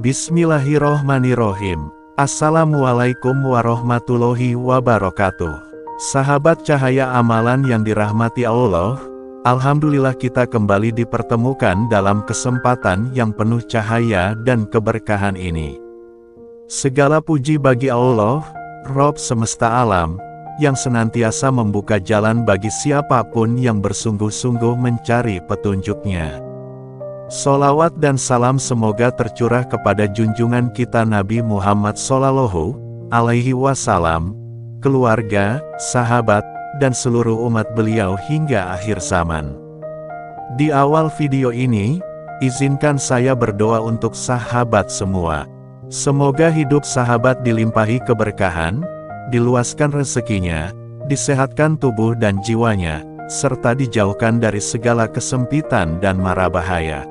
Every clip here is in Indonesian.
Bismillahirrohmanirrohim. Assalamualaikum warahmatullahi wabarakatuh. Sahabat cahaya amalan yang dirahmati Allah, alhamdulillah kita kembali dipertemukan dalam kesempatan yang penuh cahaya dan keberkahan ini. Segala puji bagi Allah, Rob semesta alam, yang senantiasa membuka jalan bagi siapapun yang bersungguh-sungguh mencari petunjuknya. Sholawat dan salam semoga tercurah kepada junjungan kita Nabi Muhammad Shallallahu Alaihi Wasallam, keluarga, sahabat, dan seluruh umat beliau hingga akhir zaman. Di awal video ini, izinkan saya berdoa untuk sahabat semua. Semoga hidup sahabat dilimpahi keberkahan, diluaskan rezekinya, disehatkan tubuh dan jiwanya, serta dijauhkan dari segala kesempitan dan mara bahaya.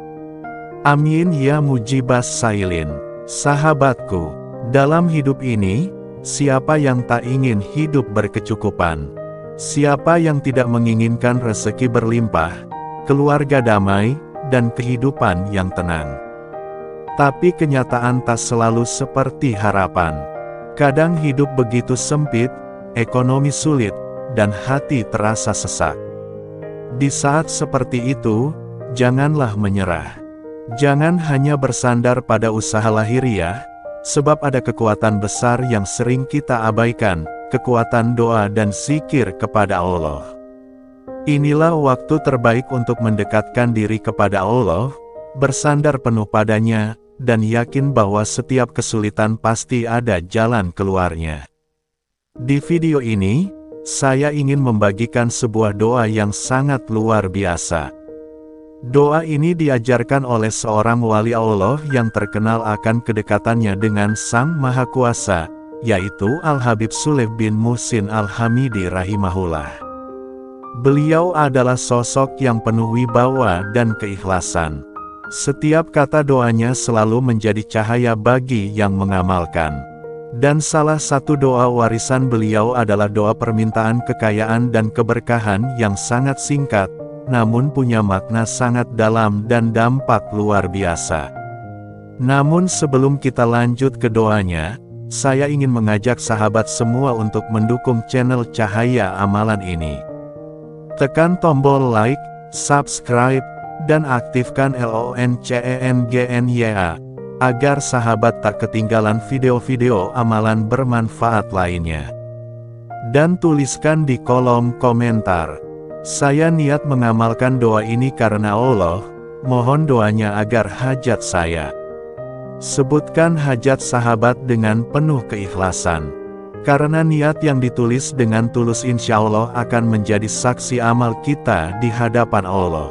Amin ya mujibas sailin. Sahabatku, dalam hidup ini, siapa yang tak ingin hidup berkecukupan? Siapa yang tidak menginginkan rezeki berlimpah, keluarga damai, dan kehidupan yang tenang? Tapi kenyataan tak selalu seperti harapan. Kadang hidup begitu sempit, ekonomi sulit, dan hati terasa sesak. Di saat seperti itu, janganlah menyerah. Jangan hanya bersandar pada usaha lahiriah, sebab ada kekuatan besar yang sering kita abaikan, kekuatan doa dan zikir kepada Allah. Inilah waktu terbaik untuk mendekatkan diri kepada Allah, bersandar penuh padanya, dan yakin bahwa setiap kesulitan pasti ada jalan keluarnya. Di video ini, saya ingin membagikan sebuah doa yang sangat luar biasa. Doa ini diajarkan oleh seorang wali Allah yang terkenal akan kedekatannya dengan Sang Maha Kuasa, yaitu Al-Habib Sholeh bin Muhsin Al-Hamidi rahimahullah. Beliau adalah sosok yang penuh wibawa dan keikhlasan. Setiap kata doanya selalu menjadi cahaya bagi yang mengamalkan. Dan salah satu doa warisan beliau adalah doa permintaan kekayaan dan keberkahan yang sangat singkat, namun punya makna sangat dalam dan dampak luar biasa. Namun sebelum kita lanjut ke doanya, saya ingin mengajak sahabat semua untuk mendukung channel Cahaya Amalan ini. Tekan tombol like, subscribe, dan aktifkan loncengnya, agar sahabat tak ketinggalan video-video amalan bermanfaat lainnya. Dan tuliskan di kolom komentar, saya niat mengamalkan doa ini karena Allah, mohon doanya agar hajat saya. Sebutkan hajat sahabat dengan penuh keikhlasan. Karena niat yang ditulis dengan tulus insya Allah akan menjadi saksi amal kita di hadapan Allah.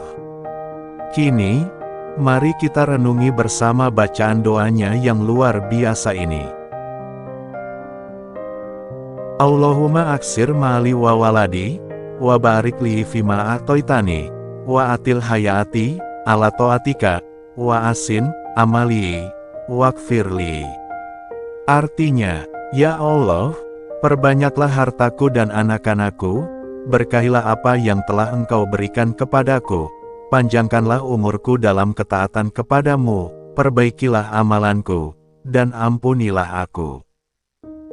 Kini, mari kita renungi bersama bacaan doanya yang luar biasa ini. Allahumma aksir mali wa waladi, wa barik li fima atoitani, wa atil hayati, ala toatika, wa asin, amali, wakfirli. Artinya, ya Allah, perbanyaklah hartaku dan anak-anakku, berkahilah apa yang telah Engkau berikan kepadaku, panjangkanlah umurku dalam ketaatan kepadamu, perbaikilah amalanku, dan ampunilah aku.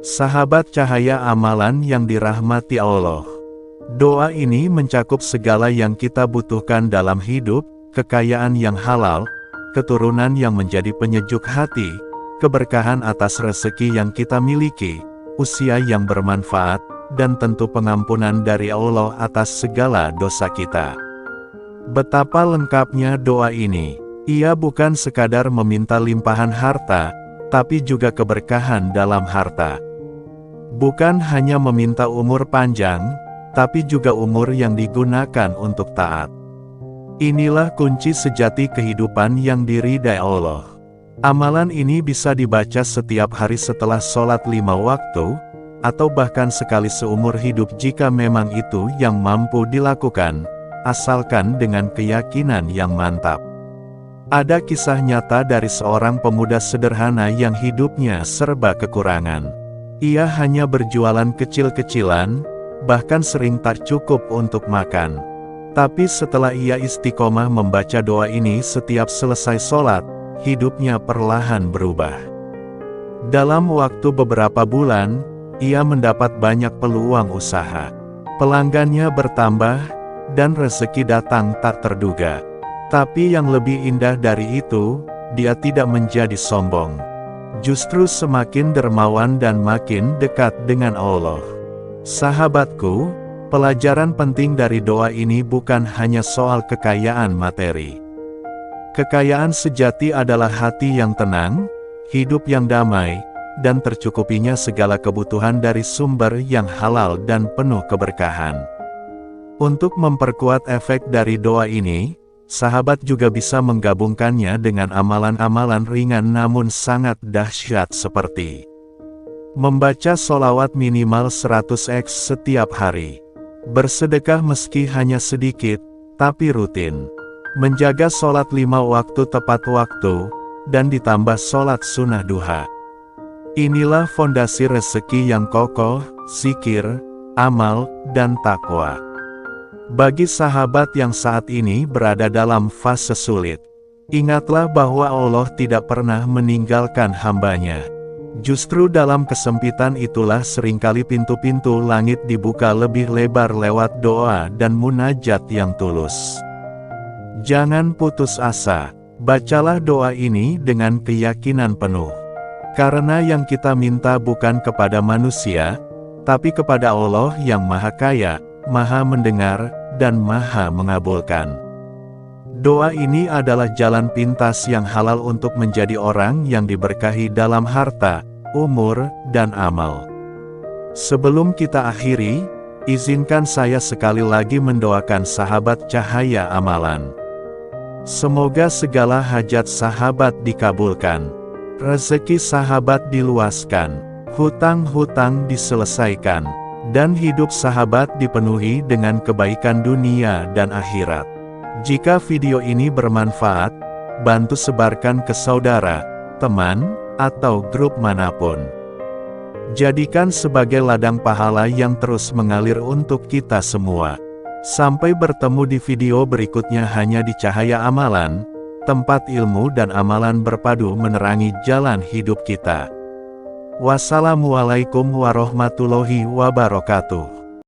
Sahabat cahaya amalan yang dirahmati Allah, doa ini mencakup segala yang kita butuhkan dalam hidup, kekayaan yang halal, keturunan yang menjadi penyejuk hati, keberkahan atas rezeki yang kita miliki, usia yang bermanfaat, dan tentu pengampunan dari Allah atas segala dosa kita. Betapa lengkapnya doa ini. Ia bukan sekadar meminta limpahan harta, tapi juga keberkahan dalam harta. Bukan hanya meminta umur panjang, tapi juga umur yang digunakan untuk taat. Inilah kunci sejati kehidupan yang diridai Allah. Amalan ini bisa dibaca setiap hari setelah sholat 5 waktu, atau bahkan sekali seumur hidup jika memang itu yang mampu dilakukan, asalkan dengan keyakinan yang mantap. Ada kisah nyata dari seorang pemuda sederhana yang hidupnya serba kekurangan. Ia hanya berjualan kecil-kecilan, bahkan sering tak cukup untuk makan. Tapi setelah ia istiqomah membaca doa ini setiap selesai sholat, hidupnya perlahan berubah. Dalam waktu beberapa bulan, ia mendapat banyak peluang usaha. Pelanggannya bertambah, dan rezeki datang tak terduga. Tapi yang lebih indah dari itu, dia tidak menjadi sombong. Justru semakin dermawan dan makin dekat dengan Allah. Sahabatku, pelajaran penting dari doa ini bukan hanya soal kekayaan materi. Kekayaan sejati adalah hati yang tenang, hidup yang damai, dan tercukupinya segala kebutuhan dari sumber yang halal dan penuh keberkahan. Untuk memperkuat efek dari doa ini, sahabat juga bisa menggabungkannya dengan amalan-amalan ringan namun sangat dahsyat seperti membaca sholawat minimal 100x setiap hari, bersedekah meski hanya sedikit, tapi rutin, menjaga sholat 5 waktu tepat waktu, dan ditambah sholat sunnah duha. Inilah fondasi rezeki yang kokoh, zikir, amal, dan takwa. Bagi sahabat yang saat ini berada dalam fase sulit, ingatlah bahwa Allah tidak pernah meninggalkan hambanya. Justru dalam kesempitan itulah seringkali pintu-pintu langit dibuka lebih lebar lewat doa dan munajat yang tulus. Jangan putus asa, bacalah doa ini dengan keyakinan penuh. Karena yang kita minta bukan kepada manusia, tapi kepada Allah yang Maha Kaya, Maha Mendengar, dan Maha Mengabulkan. Doa ini adalah jalan pintas yang halal untuk menjadi orang yang diberkahi dalam harta, umur, dan amal. Sebelum kita akhiri, izinkan saya sekali lagi mendoakan sahabat Cahaya Amalan. Semoga segala hajat sahabat dikabulkan, rezeki sahabat diluaskan, hutang-hutang diselesaikan, dan hidup sahabat dipenuhi dengan kebaikan dunia dan akhirat. Jika video ini bermanfaat, bantu sebarkan ke saudara, teman, atau grup manapun. Jadikan sebagai ladang pahala yang terus mengalir untuk kita semua. Sampai bertemu di video berikutnya hanya di Cahaya Amalan, tempat ilmu dan amalan berpadu menerangi jalan hidup kita. Wassalamualaikum warahmatullahi wabarakatuh.